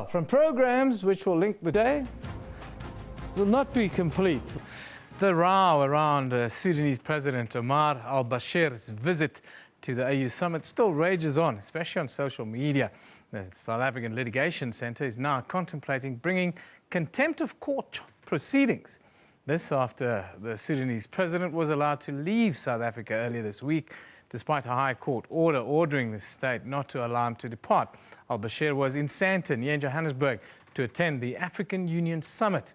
From programs which will link the day will not be complete. The row around Sudanese President Omar Al Bashir's visit to the AU summit still rages on, especially on social media. The South African Litigation Centre is now contemplating bringing contempt of court proceedings. This after the Sudanese president was allowed to leave South Africa earlier this week, despite a High Court order ordering the state not to allow him to depart. Al Bashir was in Sandton, near Johannesburg, to attend the African Union summit.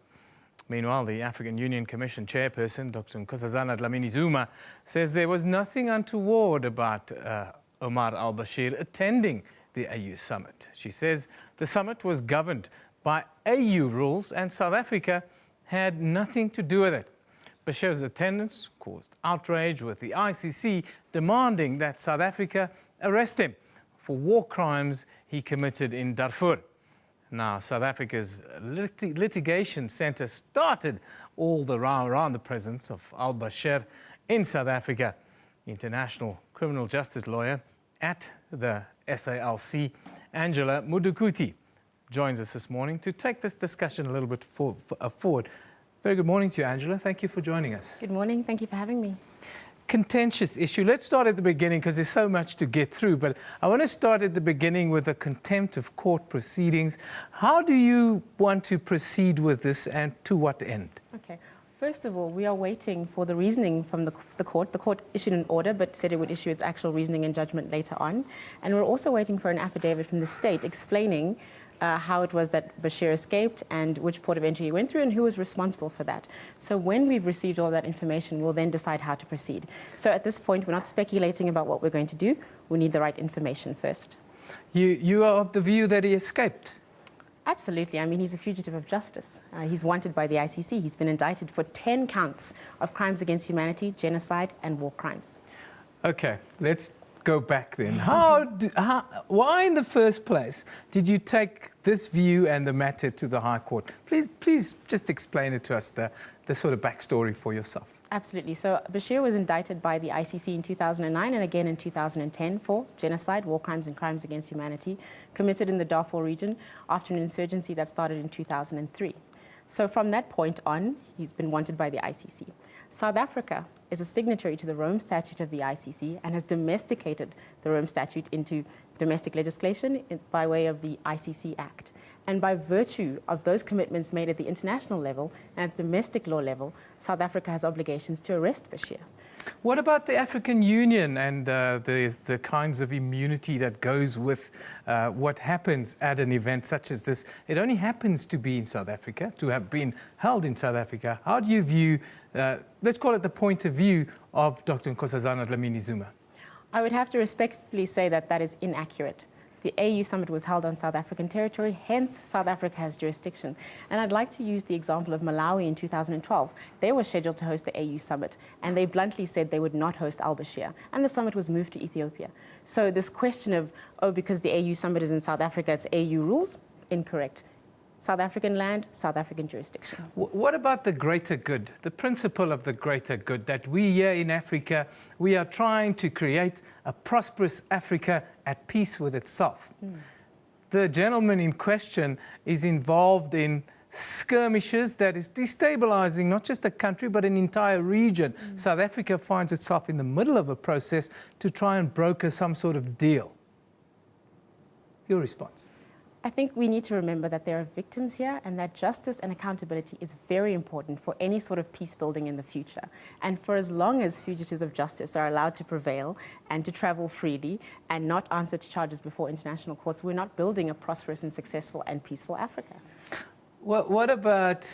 Meanwhile, the African Union Commission chairperson, Dr. Nkosazana Dlamini-Zuma, says there was nothing untoward about Omar Al Bashir attending the AU summit. She says the summit was governed by AU rules and South Africa had nothing to do with it. Bashir's attendance caused outrage, with the ICC demanding that South Africa arrest him for war crimes he committed in Darfur. Now, South Africa's litigation centre started all the row around the presence of Al Bashir in South Africa. International criminal justice lawyer at the SALC, Angela Mudukuti, joins us this morning to take this discussion a little bit forward. Very good morning to you, Angela. Thank you for joining us. Good morning. Thank you for having me. Contentious issue. Let's start at the beginning because there's so much to get through. But I want to start at the beginning with the contempt of court proceedings. How do you want to proceed with this and to what end? Okay. First of all, we are waiting for the reasoning from the court. The court issued an order but said it would issue its actual reasoning and judgment later on. And we're also waiting for an affidavit from the state explaining how it was that Bashir escaped and which port of entry he went through and who was responsible for that. So when we've received all that information, we'll then decide how to proceed. So at this point, we're not speculating about what we're going to do. We need the right information first. You are of the view that he escaped? Absolutely. I mean, he's a fugitive of justice. He's wanted by the ICC. He's been indicted for 10 counts of crimes against humanity, genocide, and war crimes. Okay, let's go back then. Why in the first place did you take this view and the matter to the High Court? Please just explain it to us, the sort of backstory for yourself. Absolutely. So Bashir was indicted by the ICC in 2009 and again in 2010 for genocide, war crimes and crimes against humanity committed in the Darfur region after an insurgency that started in 2003. So from that point on, he's been wanted by the ICC. South Africa is a signatory to the Rome Statute of the ICC and has domesticated the Rome Statute into domestic legislation by way of the ICC Act. And by virtue of those commitments made at the international level and at domestic law level, South Africa has obligations to arrest Bashir. What about the African Union and the kinds of immunity that goes with what happens at an event such as this? It only happens to be in South Africa, to have been held in South Africa. How do you view, let's call it the point of view of Dr. Nkosazana Dlamini-Zuma? I would have to respectfully say that that is inaccurate. The AU summit was held on South African territory, hence South Africa has jurisdiction. And I'd like to use the example of Malawi in 2012. They were scheduled to host the AU summit, and they bluntly said they would not host Al Bashir, and the summit was moved to Ethiopia. So this question of, oh, because the AU summit is in South Africa, it's AU rules, incorrect. South African land, South African jurisdiction. What about the greater good, the principle of the greater good, that we here in Africa, we are trying to create a prosperous Africa at peace with itself? The gentleman in question is involved in skirmishes that is destabilizing not just a country but an entire region. South Africa finds itself in the middle of a process to try and broker some sort of deal. Your response? I think we need to remember that there are victims here and that justice and accountability is very important for any sort of peace building in the future. And for as long as fugitives of justice are allowed to prevail and to travel freely and not answer to charges before international courts, we're not building a prosperous and successful and peaceful Africa. What about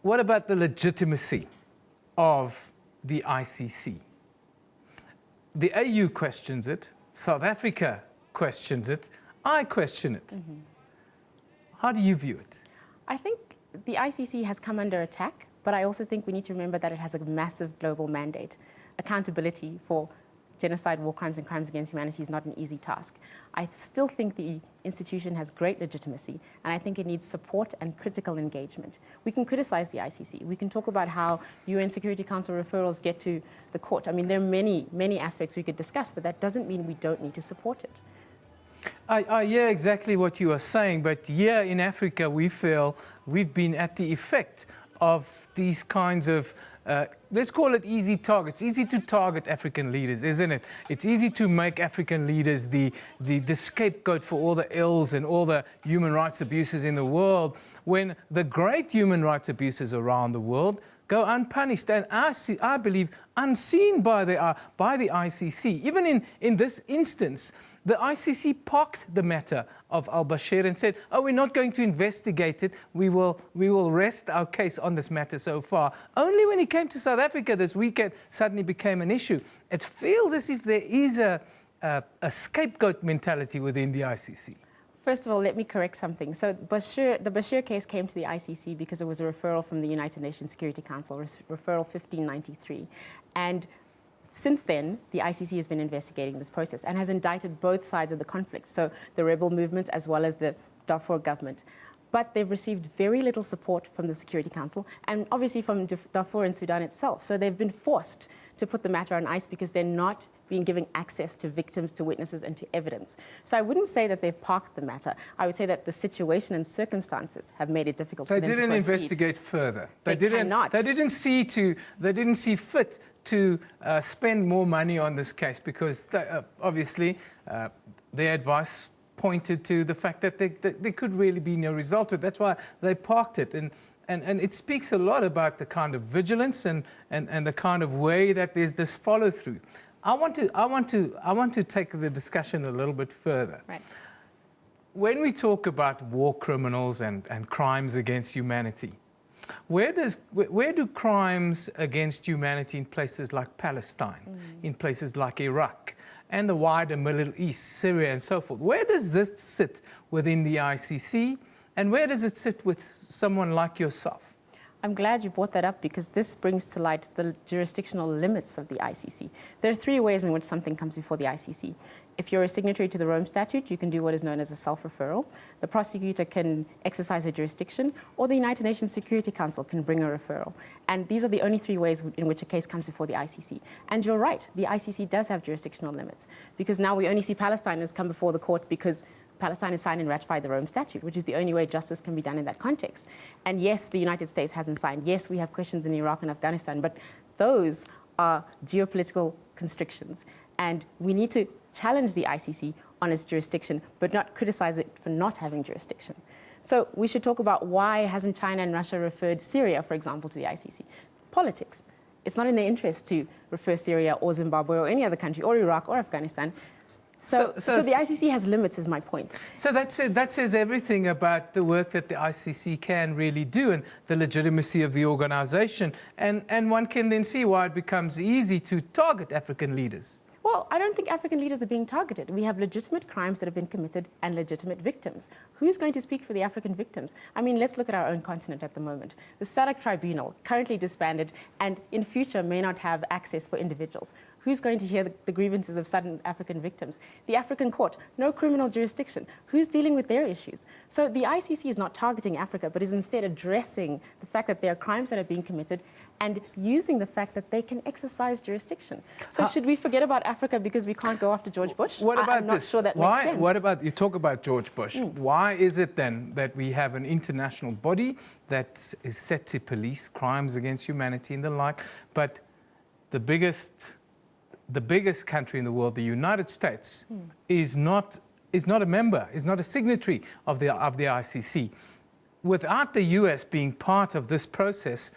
the legitimacy of the ICC? The AU questions it, South Africa questions it, I question it. How do you view it? I think the ICC has come under attack, but I also think we need to remember that it has a massive global mandate. Accountability for genocide, war crimes, and crimes against humanity is not an easy task. I still think the institution has great legitimacy, and I think it needs support and critical engagement. We can criticize the ICC. We can talk about how UN Security Council referrals get to the court. I mean, there are many, many aspects we could discuss, but that doesn't mean we don't need to support it. I hear exactly what you are saying, but here in Africa, we feel we've been at the effect of these kinds of, let's call it easy targets. Easy to target African leaders, isn't it? It's easy to make African leaders the scapegoat for all the ills and all the human rights abuses in the world, when the great human rights abuses around the world go unpunished and I believe unseen by the ICC. Even in this instance, the ICC parked the matter of Al Bashir and said, "Oh, we're not going to investigate it. We will rest our case on this matter so far." Only when he came to South Africa this weekend suddenly became an issue. It feels as if there is a scapegoat mentality within the ICC. First of all, let me correct something. So the Bashir case came to the ICC because it was a referral from the United Nations Security Council, referral 1593. And since then, the ICC has been investigating this process and has indicted both sides of the conflict, so the rebel movement as well as the Darfur government. But they've received very little support from the Security Council and obviously from Darfur and Sudan itself. So they've been forced to put the matter on ice because they're not being given access to victims, to witnesses, and to evidence. So I wouldn't say that they've parked the matter. I would say that the situation and circumstances have made it difficult for them to proceed. They didn't investigate further. They cannot. They didn't see fit to spend more money on this case because obviously their advice pointed to the fact that there could really be no result to it. That's why they parked it. And it speaks a lot about the kind of vigilance and the kind of way that there's this follow through. I want to take the discussion a little bit further. Right. When we talk about war criminals and crimes against humanity, where do crimes against humanity in places like Palestine, in places like Iraq, and the wider Middle East, Syria and so forth, where does this sit within the ICC, and where does it sit with someone like yourself? I'm glad you brought that up because this brings to light the jurisdictional limits of the ICC. There are three ways in which something comes before the ICC. If you're a signatory to the Rome Statute, you can do what is known as a self-referral. The prosecutor can exercise a jurisdiction, or the United Nations Security Council can bring a referral. And these are the only three ways in which a case comes before the ICC. And you're right, the ICC does have jurisdictional limits because now we only see Palestinians come before the court because Palestine has signed and ratified the Rome Statute, which is the only way justice can be done in that context. And yes, the United States hasn't signed. Yes, we have questions in Iraq and Afghanistan, but those are geopolitical constrictions. And we need to challenge the ICC on its jurisdiction, but not criticize it for not having jurisdiction. So we should talk about why hasn't China and Russia referred Syria, for example, to the ICC? Politics. It's not in their interest to refer Syria or Zimbabwe or any other country, or Iraq or Afghanistan. So the ICC has limits, is my point. So that says everything about the work that the ICC can really do and the legitimacy of the organization. And one can then see why it becomes easy to target African leaders. Well, I don't think African leaders are being targeted. We have legitimate crimes that have been committed and legitimate victims. Who's going to speak for the African victims? I mean, let's look at our own continent at the moment. The SADC tribunal, currently disbanded, and in future may not have access for individuals. Who's going to hear the grievances of Southern African victims? The African court, no criminal jurisdiction. Who's dealing with their issues? So the ICC is not targeting Africa, but is instead addressing the fact that there are crimes that are being committed and using the fact that they can exercise jurisdiction. So should we forget about Africa because we can't go after George Bush? What about I'm not sure that makes sense. What about, you talk about George Bush. Why is it then that we have an international body that is set to police crimes against humanity and the like, but the biggest country in the world, the United States, is not a member, is not a signatory of the ICC. Without the US being part of this process,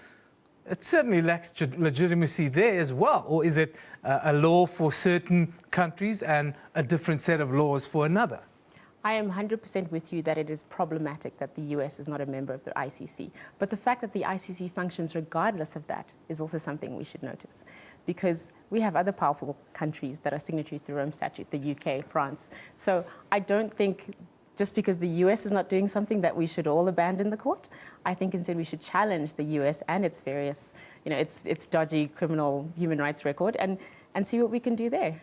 it certainly lacks legitimacy there as well. Or is it a law for certain countries and a different set of laws for another? I am 100% with you that it is problematic that the US is not a member of the ICC. But the fact that the ICC functions regardless of that is also something we should notice. Because we have other powerful countries that are signatories to the Rome Statute, the UK, France. So I don't think just because the US is not doing something that we should all abandon the court. I think instead we should challenge the US and its various, its dodgy criminal human rights record and see what we can do there.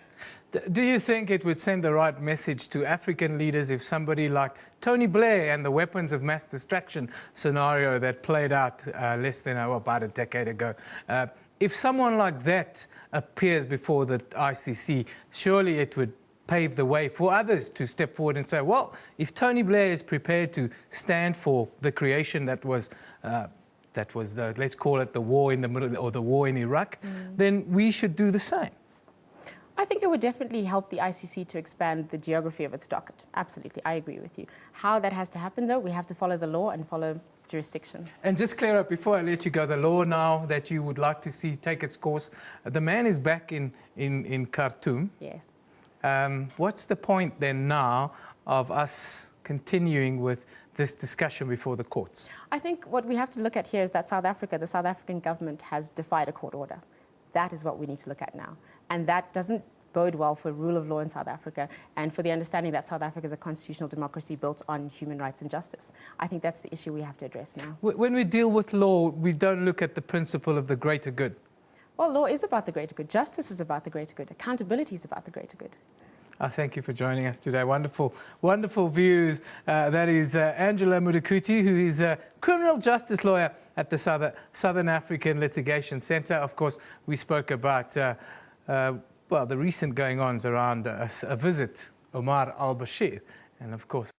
Do you think it would send the right message to African leaders if somebody like Tony Blair and the weapons of mass destruction scenario that played out about a decade ago, if someone like that appears before the ICC, surely it would pave the way for others to step forward and say, well, if Tony Blair is prepared to stand for the creation that was the, let's call it the war in the middle, or the war in Iraq, then we should do the same. I think it would definitely help the ICC to expand the geography of its docket. Absolutely, I agree with you. How that has to happen, though, we have to follow the law and follow jurisdiction. And just clear up, before I let you go, the law now that you would like to see take its course, the man is back in Khartoum. Yes. What's the point then now of us continuing with this discussion before the courts? I think what we have to look at here is that the South African government has defied a court order. That is what we need to look at now. And that doesn't bode well for rule of law in South Africa and for the understanding that South Africa is a constitutional democracy built on human rights and justice. I think that's the issue we have to address now. When we deal with law, we don't look at the principle of the greater good. Well, law is about the greater good. Justice is about the greater good. Accountability is about the greater good. Thank you for joining us today. Wonderful, wonderful views. That is Angela Mudakuti, who is a criminal justice lawyer at the Southern African Litigation Centre. Of course, we spoke about well, the recent going-ons around a visit, Omar Al Bashir, and of course,